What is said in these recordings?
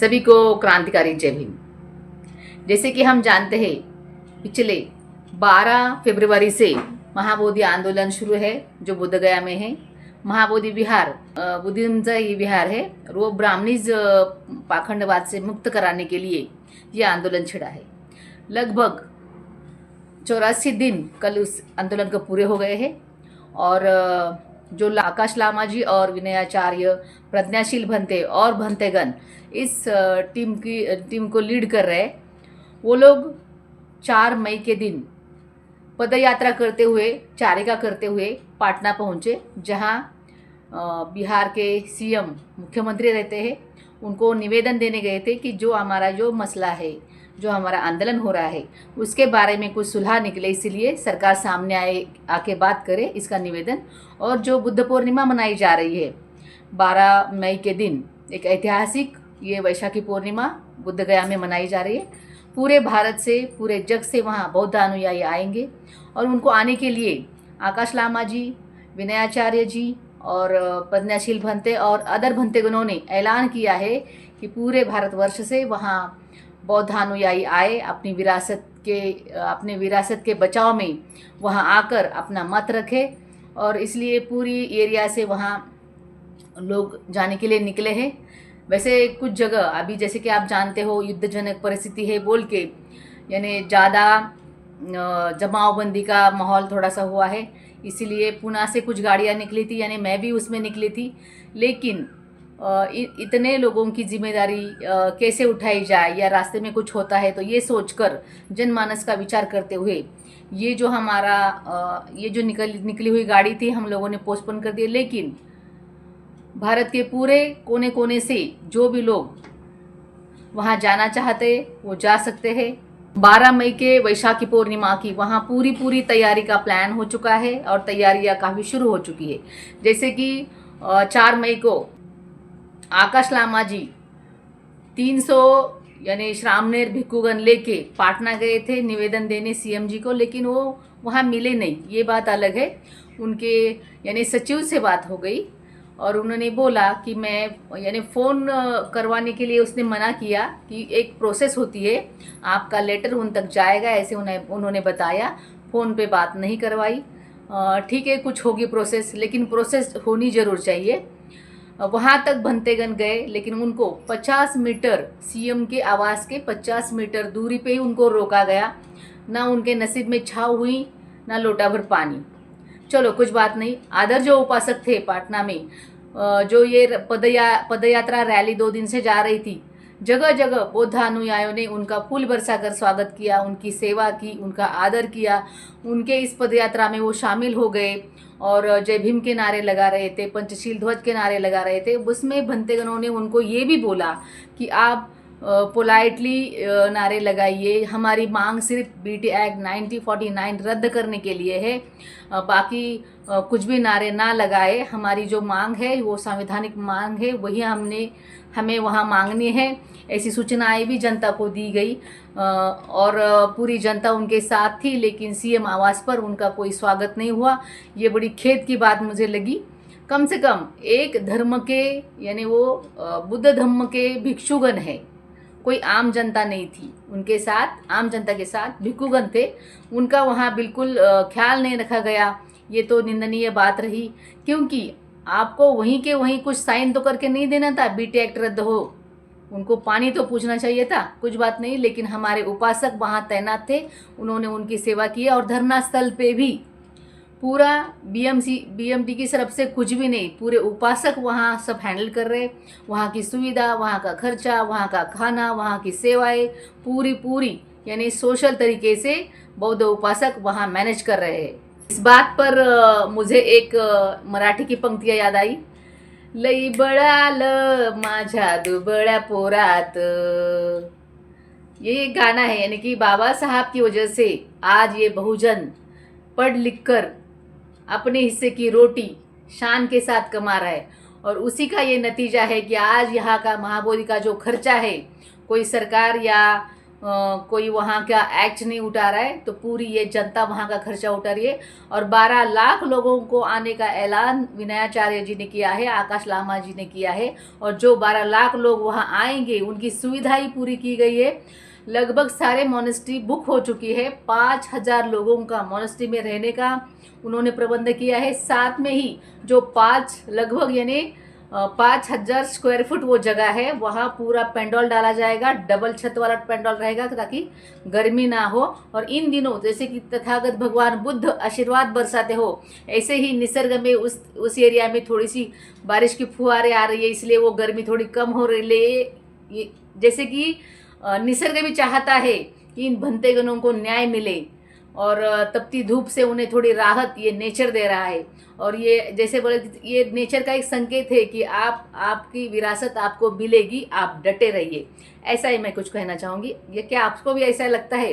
सभी को क्रांतिकारी जय भीम। जैसे कि हम जानते हैं पिछले 12 फरवरी से महाबोधि आंदोलन शुरू है जो बुद्धगया में है। महाबोधि विहार बुद्धिज्म ये विहार है और वो ब्राह्मणीज पाखंडवाद से मुक्त कराने के लिए ये आंदोलन छिड़ा है। लगभग 84 दिन कल उस आंदोलन को पूरे हो गए हैं और जो आकाश लामा जी और विनयाचार्य, प्रज्ञाशील भंते और भंतेगण इस टीम को लीड कर रहे हैं, वो लोग 4 मई के दिन पदयात्रा करते हुए, चारिका करते हुए पाटना पहुँचे, जहां बिहार के सीएम मुख्यमंत्री रहते हैं। उनको निवेदन देने गए थे कि जो हमारा जो मसला है, जो हमारा आंदोलन हो रहा है, उसके बारे में कुछ सुलह निकले, इसीलिए सरकार सामने आके बात करे इसका निवेदन। और जो बुद्ध पूर्णिमा मनाई जा रही है 12 मई के दिन, एक ऐतिहासिक ये वैशाखी पूर्णिमा बुद्धगया में मनाई जा रही है। पूरे भारत से, पूरे जग से वहाँ बौद्ध अनुयायी आएंगे और उनको आने के लिए आकाश लामा जी, विनयाचार्य जी और प्रज्ञाशील भंते और अदर भंतेगणों ने ऐलान किया है कि पूरे भारतवर्ष से वहाँ बौद्ध अनुयायी आए, अपनी विरासत के बचाव में वहाँ आकर अपना मत रखे। और इसलिए पूरी एरिया से वहाँ लोग जाने के लिए निकले हैं। वैसे कुछ जगह अभी जैसे कि आप जानते हो युद्धजनक परिस्थिति है बोल के, यानी ज़्यादा जमावबंदी का माहौल थोड़ा सा हुआ है, इसीलिए पुणे से कुछ गाड़ियाँ निकली थी, यानी मैं भी उसमें निकली थी। लेकिन इतने लोगों की जिम्मेदारी कैसे उठाई जाए या रास्ते में कुछ होता है तो ये सोचकर जनमानस का विचार करते हुए ये जो हमारा ये जो निकली हुई गाड़ी थी हम लोगों ने पोस्टपोन कर दिया। लेकिन भारत के पूरे कोने कोने से जो भी लोग वहाँ जाना चाहते वो जा सकते हैं। 12 मई के वैशाखी पूर्णिमा की वहाँ पूरी तैयारी का प्लान हो चुका है और तैयारियाँ काफ़ी शुरू हो चुकी है। जैसे कि 4 मई को आकाश लामा जी 300 यानी श्रामणेर भिक्खुगण लेके पाटना गए थे निवेदन देने सीएम जी को, लेकिन वो वहाँ मिले नहीं, ये बात अलग है। उनके यानी सचिव से बात हो गई और उन्होंने बोला कि मैं यानी फ़ोन करवाने के लिए उसने मना किया कि एक प्रोसेस होती है, आपका लेटर उन तक जाएगा, ऐसे उन्होंने बताया। फ़ोन पे बात नहीं करवाई। ठीक है, कुछ होगी प्रोसेस, लेकिन प्रोसेस होनी ज़रूर चाहिए। वहाँ तक भंतेगण गए, लेकिन उनको 50 मीटर सीएम के आवास के 50 मीटर दूरी पे ही उनको रोका गया। ना उनके नसीब में छाव हुई, ना लोटा भर पानी। चलो कुछ बात नहीं। आदर जो उपासक थे पाटना में, जो ये पदयात्रा रैली 2 दिन से जा रही थी, जगह जगह बौद्ध अनुयायियों ने उनका फूल बरसाकर स्वागत किया, उनकी सेवा की, उनका आदर किया। उनके इस पदयात्रा में वो शामिल हो गए और जय भीम के नारे लगा रहे थे, पंचशील ध्वज के नारे लगा रहे थे। उसमें भंतेगणों ने उनको ये भी बोला कि आप पोलाइटली नारे लगाइए, हमारी मांग सिर्फ बीटी एक्ट 1949 रद्द करने के लिए है, बाकी कुछ भी नारे ना लगाए। हमारी जो मांग है वो संवैधानिक मांग है, वही हमें वहाँ मांगनी है। ऐसी सूचनाएं भी जनता को दी गई और पूरी जनता उनके साथ थी, लेकिन सीएम आवास पर उनका कोई स्वागत नहीं हुआ। ये बड़ी खेद की बात मुझे लगी। कम से कम एक धर्म के यानी वो बुद्ध धर्म के भिक्षुगण है, कोई आम जनता नहीं थी उनके साथ। आम जनता के साथ भिक्षुगण थे, उनका वहाँ बिल्कुल ख्याल नहीं रखा गया। ये तो निंदनीय बात रही, क्योंकि आपको वहीं के वहीं कुछ साइन तो करके नहीं देना था बीटी एक्ट रद्द हो, उनको पानी तो पूछना चाहिए था। कुछ बात नहीं, लेकिन हमारे उपासक वहाँ तैनात थे, उन्होंने उनकी सेवा की। और धरना स्थल पे भी पूरा बीएमटी की तरफ से कुछ भी नहीं, पूरे उपासक वहाँ सब हैंडल कर रहे। वहाँ की सुविधा, वहाँ का खर्चा, वहाँ का खाना, वहाँ की सेवाएं पूरी यानी सोशल तरीके से बौद्ध उपासक वहाँ मैनेज कर रहे हैं। इस बात पर मुझे एक मराठी की पंक्तियाँ याद आई। लई बळाल माझ्या दुबळ्या पोरात, ये गाना है। यानी कि बाबा साहब की वजह से आज ये बहुजन पढ़ लिख कर अपने हिस्से की रोटी शान के साथ कमा रहा है, और उसी का ये नतीजा है कि आज यहाँ का महाबोधि का जो खर्चा है, कोई सरकार या कोई वहाँ का एक्ट नहीं उठा रहा है, तो पूरी ये जनता वहाँ का खर्चा उठा रही है। और 12 लाख लोगों को आने का ऐलान विनयाचार्य जी ने किया है, आकाश लामा जी ने किया है। और जो 12 लाख लोग वहाँ आएंगे उनकी सुविधा ही पूरी की गई है। लगभग सारे मोनेस्ट्री बुक हो चुकी है। 5000 लोगों का मोनेस्ट्री में रहने का उन्होंने प्रबंध किया है। साथ में ही जो 5 लगभग यानी 5000 स्क्वायर फुट वो जगह है, वहाँ पूरा पेंडोल डाला जाएगा। डबल छत वाला पेंडोल रहेगा ताकि गर्मी ना हो। और इन दिनों जैसे कि तथागत भगवान बुद्ध आशीर्वाद बरसाते हो, ऐसे ही निसर्ग में उस एरिया में थोड़ी सी बारिश की फुहारें आ रही है, इसलिए वो गर्मी थोड़ी कम हो रही है। जैसे कि निसर्ग भी चाहता है कि इन भंते गणों को न्याय मिले और तपती धूप से उन्हें थोड़ी राहत ये नेचर दे रहा है। और ये जैसे बोले, ये नेचर का एक संकेत है कि आपकी विरासत आपको मिलेगी, आप डटे रहिए। ऐसा ही मैं कुछ कहना चाहूँगी। ये क्या आपको भी ऐसा लगता है?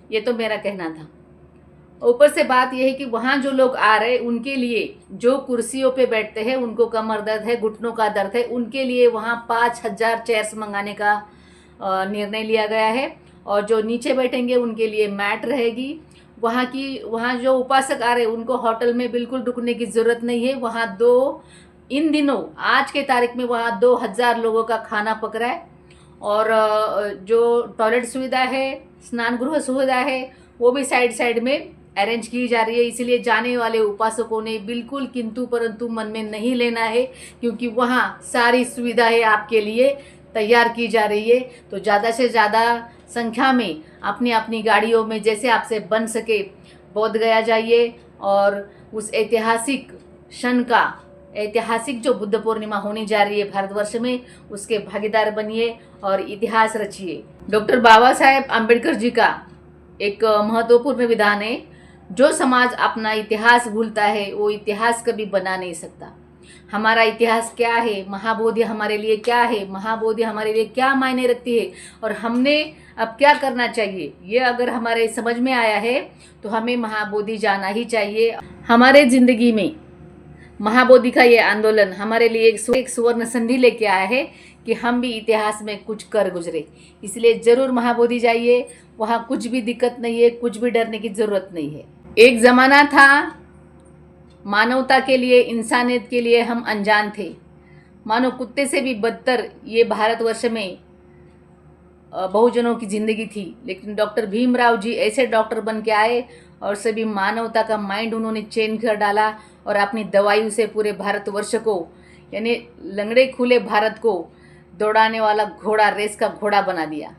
ये तो मेरा कहना था। ऊपर से बात यह है कि वहाँ जो लोग आ रहे उनके लिए, जो कुर्सियों पे बैठते हैं उनको कमर दर्द है, घुटनों का दर्द है, उनके लिए वहाँ 5000 चेयर्स मंगाने का निर्णय लिया गया है। और जो नीचे बैठेंगे उनके लिए मैट रहेगी। वहाँ जो उपासक आ रहे हैं उनको होटल में बिल्कुल रुकने की ज़रूरत नहीं है। इन दिनों आज के तारीख में वहाँ 2000 लोगों का खाना पक रहा है। और जो टॉयलेट सुविधा है, स्नान गृह सुविधा है, वो भी साइड में अरेंज की जा रही है। इसलिए जाने वाले उपासकों ने बिल्कुल किंतु परंतु मन में नहीं लेना है, क्योंकि वहाँ सारी सुविधाएं आपके लिए तैयार की जा रही है। तो ज़्यादा से ज़्यादा संख्या में अपनी अपनी गाड़ियों में जैसे आपसे बन सके बोध गया जाइए और उस ऐतिहासिक क्षण का, ऐतिहासिक जो बुद्ध पूर्णिमा होने जा रही है भारतवर्ष में, उसके भागीदार बनिए और इतिहास रचिए। डॉक्टर बाबा साहेब आम्बेडकर जी का एक महत्वपूर्ण विधान है, जो समाज अपना इतिहास भूलता है वो इतिहास कभी बना नहीं सकता। हमारा इतिहास क्या है, महाबोधि हमारे लिए क्या है, महाबोधि हमारे लिए क्या मायने रखती है और हमने अब क्या करना चाहिए, ये अगर हमारे समझ में आया है तो हमें महाबोधि जाना ही चाहिए। हमारे ज़िंदगी में महाबोधि का ये आंदोलन हमारे लिए एक सुवर्ण संधि लेके आया है कि हम भी इतिहास में कुछ कर गुजरे। इसलिए ज़रूर महाबोधि जाइए, वहाँ कुछ भी दिक्कत नहीं है, कुछ भी डरने की ज़रूरत नहीं है। एक ज़माना था मानवता के लिए, इंसानियत के लिए हम अनजान थे। मानो कुत्ते से भी बदतर ये भारतवर्ष में बहुजनों की ज़िंदगी थी। लेकिन डॉक्टर भीमराव जी ऐसे डॉक्टर बन के आए और सभी मानवता का माइंड उन्होंने चेंज कर डाला और अपनी दवाइयों से पूरे भारतवर्ष को, यानी लंगड़े खुले भारत को दौड़ाने वाला घोड़ा, रेस का घोड़ा बना दिया।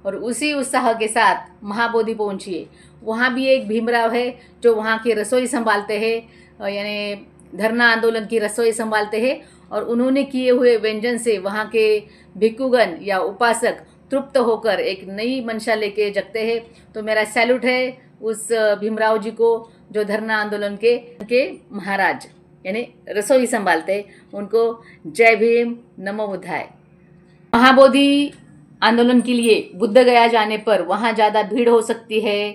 और उसी उत्साह के साथ महाबोधि पहुंचिए। वहाँ भी एक भीमराव है जो वहाँ की रसोई संभालते हैं, यानी धरना आंदोलन की रसोई संभालते हैं। और उन्होंने किए हुए व्यंजन से वहाँ के भिक्षुगण या उपासक तृप्त होकर एक नई मंशा लेके जगते हैं। तो मेरा सैल्यूट है उस भीमराव जी को जो धरना आंदोलन के महाराज यानी रसोई संभालते, उनको जय भीम, नमो बुद्धाय। महाबोधि आंदोलन के लिए बुद्ध गया जाने पर वहाँ ज़्यादा भीड़ हो सकती है,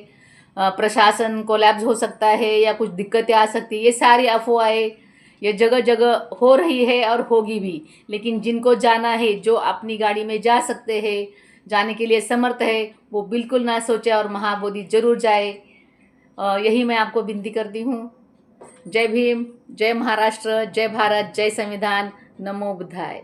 प्रशासन कोलैप्स हो सकता है या कुछ दिक्कतें आ सकती है, ये सारी अफवाहें ये जगह जगह हो रही है और होगी भी। लेकिन जिनको जाना है, जो अपनी गाड़ी में जा सकते हैं, जाने के लिए समर्थ है, वो बिल्कुल ना सोचे और महाबोधि जरूर जाए। यही मैं आपको विनती करती हूँ। जय भीम, जय महाराष्ट्र, जय भारत, जय संविधान, नमो बुद्धाय।